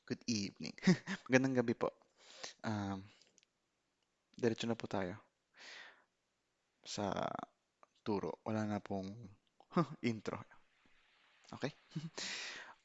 Good evening. Magandang gabi po. Um, Diretso na po tayo sa turo. Wala na pong intro. Okay?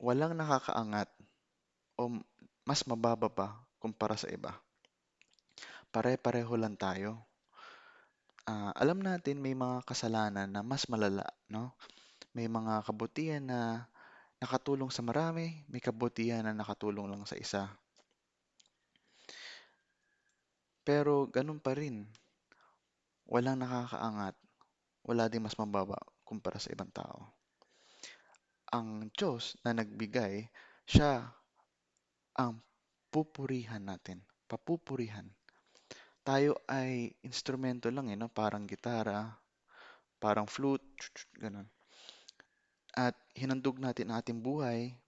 Walang nakakaangat o mas mababa pa kumpara sa iba. Pare-pareho lang tayo. Alam natin may mga kasalanan na mas malala, no? May mga kabutihan na nakatulong sa marami, may kabutihan na nakatulong lang sa isa. Pero ganun pa rin, walang nakakaangat, wala ding mas mababa kumpara sa ibang tao. Ang Diyos na nagbigay, siya ang pupurihan natin, papupurihan. Tayo ay instrumento lang no? Parang gitara, parang flute, ganun. At hinandog natin ang ating buhay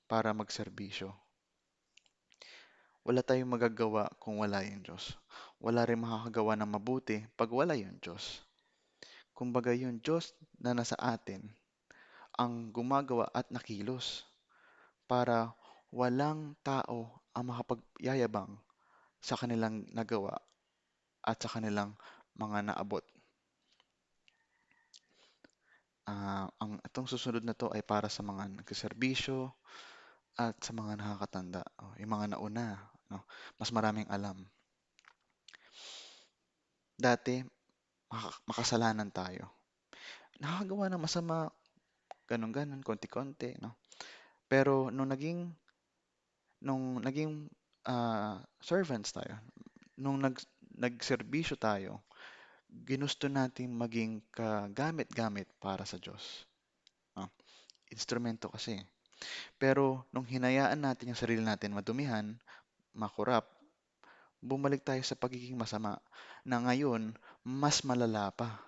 para magserbisyo. Wala tayong magagawa kung wala yung Diyos. Wala rin makakagawa ng mabuti pag wala yung Diyos. Kumbaga yung Diyos na nasa atin ang gumagawa at nakilos para walang tao ang makapagyayabang sa kanilang nagawa at sa kanilang mga naabot. Itong susunod na to ay para sa mga nagsiservisyo at sa mga nakakatanda, yung mga nauna, no? Mas maraming alam. Dati, makasalanan tayo. Nakakagawa ng masama, ganun-ganun, konti-konti, no? Pero nung naging servants tayo, nung nagserbisyo tayo, ginusto nating maging kagamit-gamit para sa Diyos. No? Instrumento kasi. Pero nung hinayaan natin yung sarili natin madumihan, makurap, bumalik tayo sa pagiging masama na ngayon mas malala pa.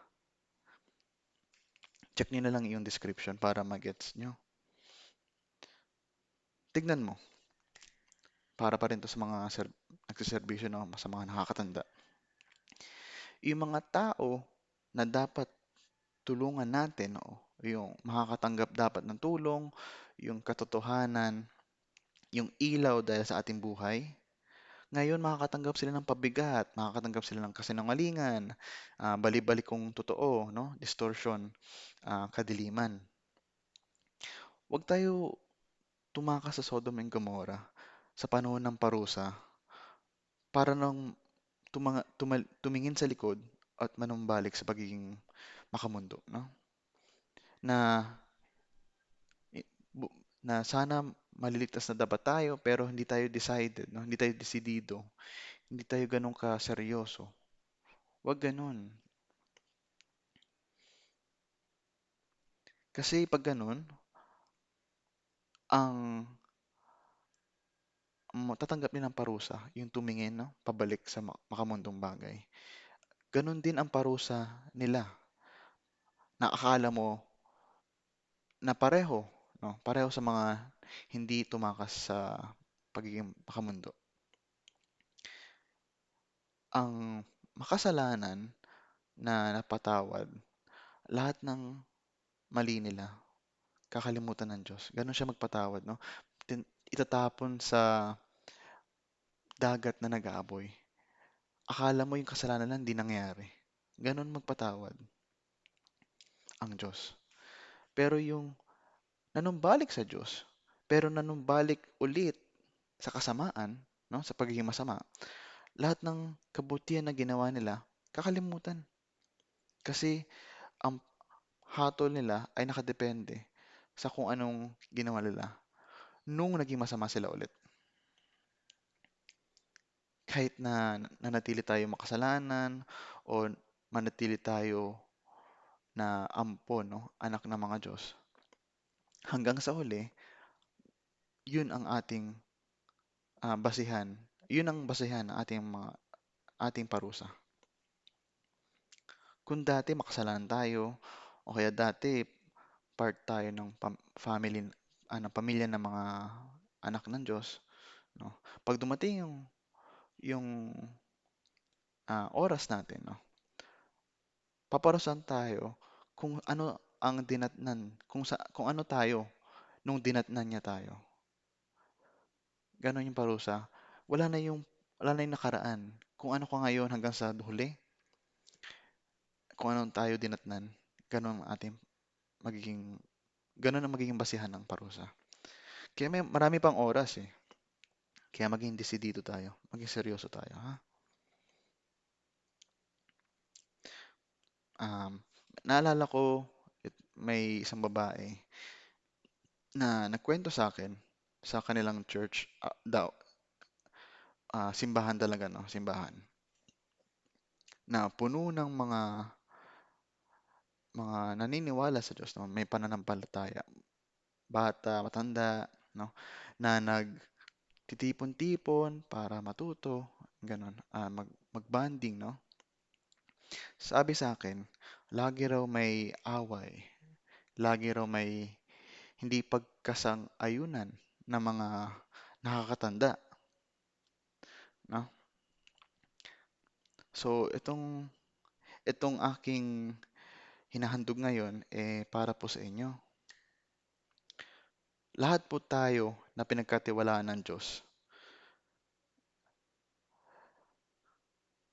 Check nyo na lang yung description para magets nyo. Tignan mo, para pa rin to sa mga nagsiservisyo no, sa mga nakakatanda. Yung mga tao na dapat tulungan natin, no, yung makakatanggap dapat ng tulong, yung katotohanan, yung ilaw dahil sa ating buhay, ngayon makakatanggap sila ng pabigat, makakatanggap sila ng kasinungalingan, bali-balikong totoo, no? Distortion, kadiliman. Huwag tayo tumakas sa Sodom and Gomorrah sa panahon ng parusa para nang tumingin sa likod at manumbalik sa pagiging makamundo, no? Na na sana maliligtas na dapat tayo pero hindi tayo decided, no? Hindi tayo desidido, hindi tayo ganun ka seryoso. Huwag ganun. Kasi pag ganun, ang tatanggap din ng parusa, yung tumingin, no, pabalik sa makamundong bagay. Ganon din ang parusa nila na akala mo na pareho, no, pareho sa mga hindi tumakas sa pagiging makamundo. Ang makasalanan na napatawad, lahat ng mali nila, kakalimutan ng Diyos. Ganon siya magpatawad, no? Itatapon sa dagat na nag-aaboy. Akala mo yung kasalanan lang, di nangyari. Ganon magpatawad ang Diyos. Pero yung nanumbalik sa Diyos, pero nanumbalik ulit sa kasamaan, no, sa pagiging masama, lahat ng kabutihan na ginawa nila, kakalimutan. Kasi ang hatol nila ay nakadepende sa kung anong ginawa nila nung naging masama sila ulit. Kahit na nanatili tayo makasalanan o manatili tayo na ampon, no, anak ng mga Diyos, hanggang sa huli, yun ang basihan. Yun ang basihan ng ating parusa. Kung dati makasalanan tayo, o kaya dati part tayo ng pamilya ng mga anak ng Diyos, no? Pag dumating yung oras natin, no? Paparusahan tayo kung ano ang dinatnan, kung ano tayo nung dinatnan niya tayo. Gano'n yung parusa. Wala na yung wala na yung nakaraan. Kung ano ka ngayon hanggang sa huli, kung anong tayo dinatnan, gano'n ang ating magiging gano'n ang magiging basihan ng parusa. Kaya may marami pang oras eh. Kaya maging desidido tayo, maging seryoso tayo, ha? Um, Naalala ko, may isang babae na nagkwento sa akin sa kanilang church, daw, simbahan talaga, no? Simbahan na puno ng mga naniniwala sa Diyos, no? May pananampalataya, bata, matanda, no? Na nagtitipon-tipon para matuto, ganun, mag-bonding, no? Sabi sa akin, lagi raw may away, lagi raw may hindi pagkasang-ayunan ng mga nakakatanda, no? So, itong aking hinahandog ngayon, para po sa inyo. Lahat po tayo na pinagkatiwalaan ng Diyos,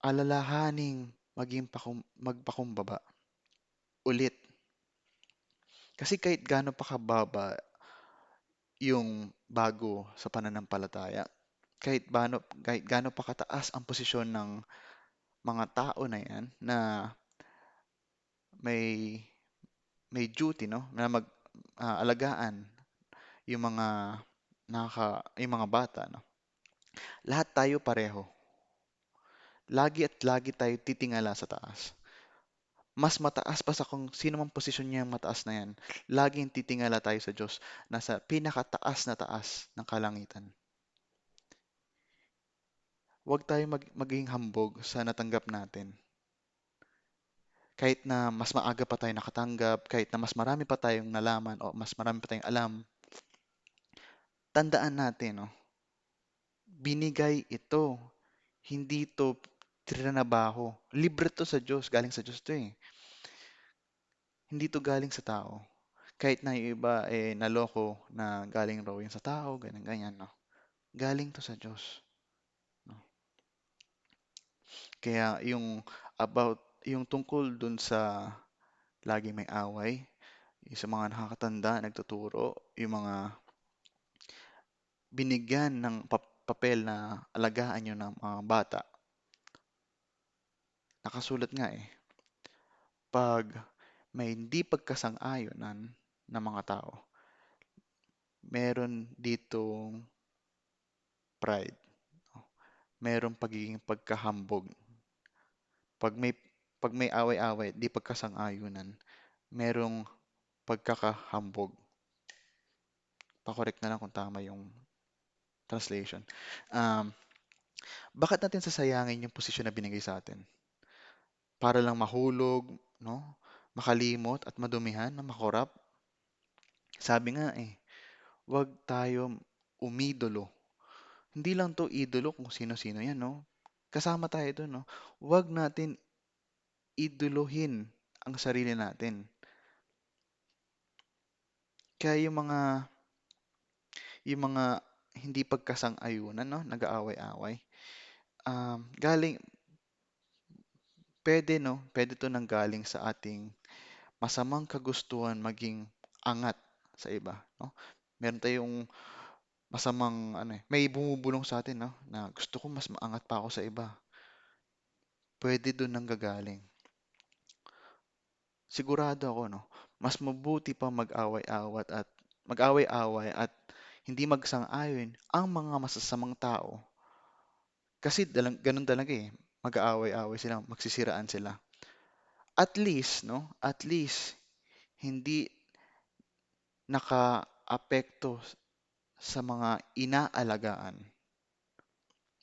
alalahaning magpakumbaba ulit. Kasi kahit gaano pa kababa yung bago sa pananampalataya, kahit gaano pa kataas ang posisyon ng mga tao na yan na may may duty, no, na alagaan yung yung mga bata, no. Lahat tayo pareho. Lagi at lagi tayo titingala sa taas. Mas mataas pa sa kung sino mang posisyon niya yung mataas na yan. Laging titingala tayo sa Diyos, nasa pinakataas na taas ng kalangitan. Huwag tayo maging hambog sa natanggap natin. Kahit na mas maaga pa tayo nakatanggap, kahit na mas marami pa tayong nalaman o mas marami pa tayong alam, tandaan natin, no, binigay ito. Hindi to trinabaho. Libre to sa Diyos. Galing sa Diyos to eh. Hindi to galing sa tao. Kahit na yung iba naloko na galing raw yun sa tao, ganyan, ganyan, no? Galing to sa Diyos. No? Kaya yung tungkol dun sa laging may away, yung sa mga nakakatanda, nagtuturo, yung mga binigyan ng papel na alagaan yun ng mga bata. Nakasulat nga eh, pag may hindi pagkasang-ayonan ng mga tao, meron ditong pride, no? Merong pagiging pagkahambog. Pag may pag may away-away, di pagkasang-ayunan, merong pagkakahambog. Pa-correct na lang kung tama yung translation. Um, Bakit natin sasayangin yung posisyon na binigay sa atin? Para lang mahulog, no? Makalimot at madumihan na makorap? Sabi nga huwag tayo umidolo. Hindi lang to idolo kung sino-sino yan, no? Kasama tayo doon, no? Huwag natin idolohin ang sarili natin. Kaya yung mga hindi pagkasang-ayunan, no? Nag-aaway-away. Galing, pwede, no? Pwede to nanggaling sa ating masamang kagustuhan maging angat sa iba, no? Meron tayong masamang, may bumubulong sa atin, no? Na gusto ko mas maangat pa ako sa iba. Pwede doon nanggagaling. Sigurado ako, no? Mas mabuti pa mag-away-away at hindi magsang-ayon ang mga masasamang tao. Kasi ganun talaga eh. Mag-aaway-away sila, magsisiraan sila. At least, no? At least, hindi naka-apekto sa mga inaalagaan.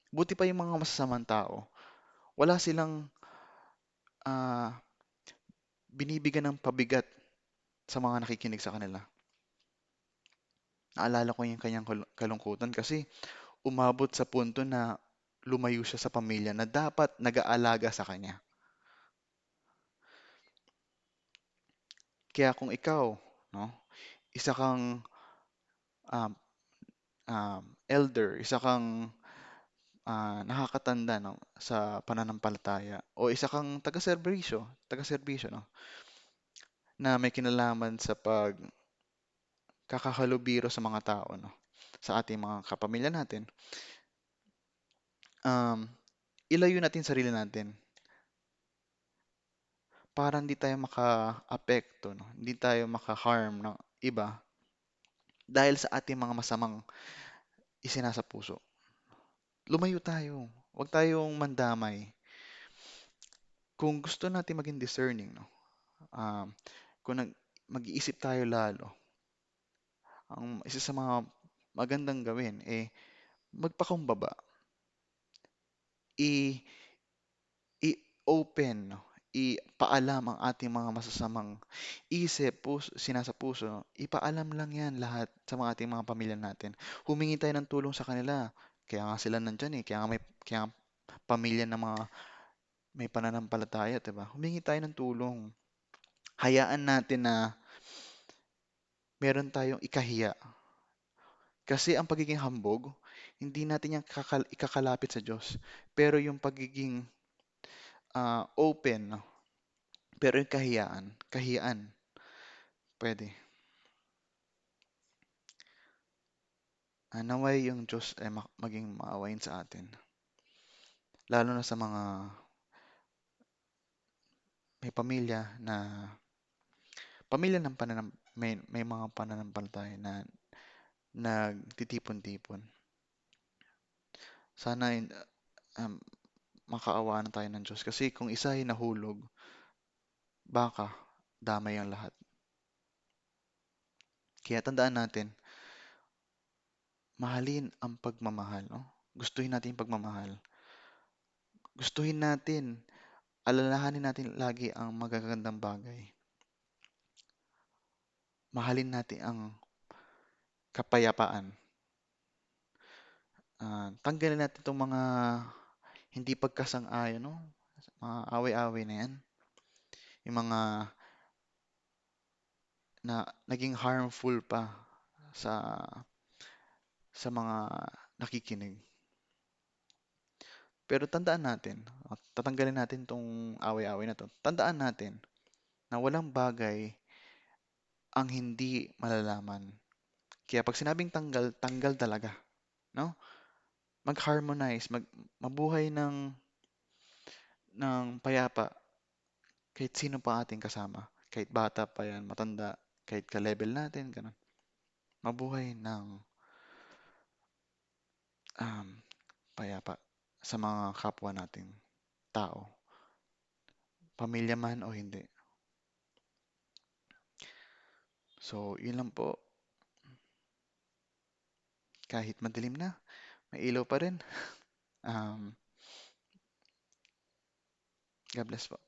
Buti pa yung mga masasamang tao. Wala silang ah, binibigyan ng pabigat sa mga nakikinig sa kanila. Naalala ko yung kanyang kalungkutan kasi umabot sa punto na lumayo siya sa pamilya na dapat nag-aalaga sa kanya. Kaya kung ikaw, no, isa kang um, elder, isa kang nakakatanda, no, sa pananampalataya, o isa kang taga-serbisyo, no, na may kinalaman sa pagkakahalubiro sa mga tao, no, sa ating mga kapamilya natin. um, Ilayo natin sarili natin para hindi tayo maka-apekto, no? Hindi tayo maka-harm ng iba dahil sa ating mga masamang isinasa puso. Lumayo tayo. Huwag tayong mandamay. Kung gusto natin maging discerning, no? Um, kung mag-iisip tayo lalo, ang isa sa mga magandang gawin, magpakumbaba. I i-open, no? Ipaalam ang ating mga masasamang isip, sinasa puso, no? Ipaalam lang yan lahat sa mga ating mga pamilya natin. Humingi tayo ng tulong sa kanila. Kaya nga sila nandyan, kaya nga pamilya ng mga may pananampalataya, 'di ba? Humingi tayo ng tulong. Hayaan natin na meron tayong ikahiya. Kasi ang pagiging hambog, hindi natin yan ikakalapit sa Diyos. Pero yung pagiging open, no? Pero yung kahiyaan, pwede. Naway yung Diyos ay maging maawain sa atin. Lalo na sa mga may pamilya ng may mga pananampalataya na nagtitipon-tipon. Sana um, makaawaan tayo ng Diyos. Kasi kung isa ay nahulog, baka damay ang lahat. Kaya tandaan natin, mahalin ang pagmamahal, no? Gustuhin natin yung pagmamahal. Gustuhin natin, alalahanin natin lagi ang magagandang bagay. Mahalin natin ang kapayapaan. Tanggalin natin itong mga hindi pagkasang-ayon, no? Mga away-away na yan. Yung mga naging harmful pa sa mga nakikinig. Pero tandaan natin, tatanggalin natin tong away-away na to. Tandaan natin na walang bagay ang hindi malalaman. Kaya pag sinabing tanggal, tanggal talaga, no? Mag-harmonize, mabuhay ng payapa kahit sino pa ating kasama. Kahit bata pa yan, matanda, kahit ka-level natin, ganun. Mabuhay ng um, payapa sa mga kapwa nating tao, pamilya man o hindi. So, yun lang po. Kahit madilim na, may ilaw pa rin. Um, God bless po.